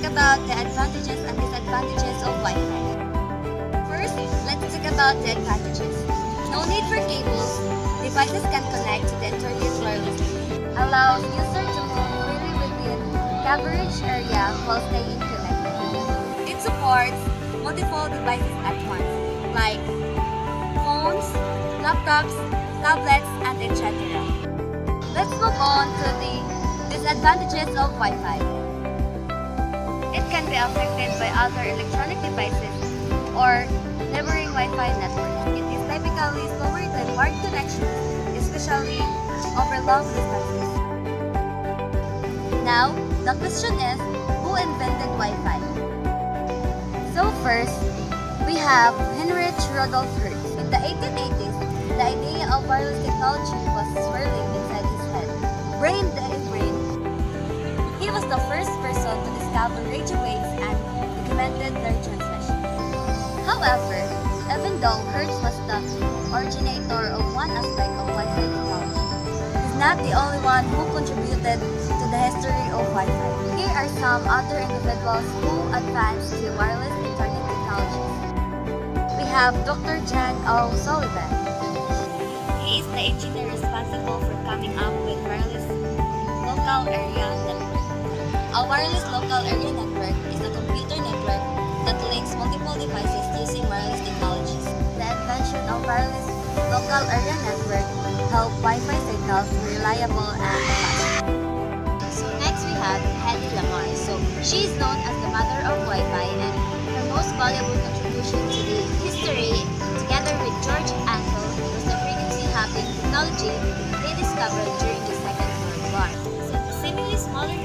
talk about the advantages and disadvantages of Wi-Fi. First, let's talk about the advantages. No need for cables. Devices can connect to the internet wirelessly. Allows users to move freely within coverage area while staying connected. It supports multiple devices at once, like phones, laptops, tablets, and etc. Let's move on to the disadvantages of Wi-Fi. It can be affected by other electronic devices or neighboring Wi-Fi networks. It is typically slower than wired connections, especially over long distances. Now, the question is, who invented Wi-Fi? So first, we have Heinrich Rudolf Hertz. In the 1880s, the idea of wireless technology was swirling inside his head. Brain dead brain. He was the first person to discover radio waves and documented their transmission. However, even though Hertz was the originator of one aspect of Wi-Fi technology, he's not the only one who contributed to the history of Wi-Fi. Here are some other individuals who advanced the wireless internet technologies. We have Dr. John O. Sullivan. He is the engineer responsible for coming up with wireless local area network. A wireless local area network is a computer network that links multiple devices using wireless technologies. The invention of wireless local area network helped Wi-Fi signals be reliable and fast. So next we have Hedy Lamarr. So she is known as the mother of Wi-Fi, and her most valuable contribution to the history, together with George Ansel, was the frequency hopping technology they discovered during the Second World War. So the seemingly smaller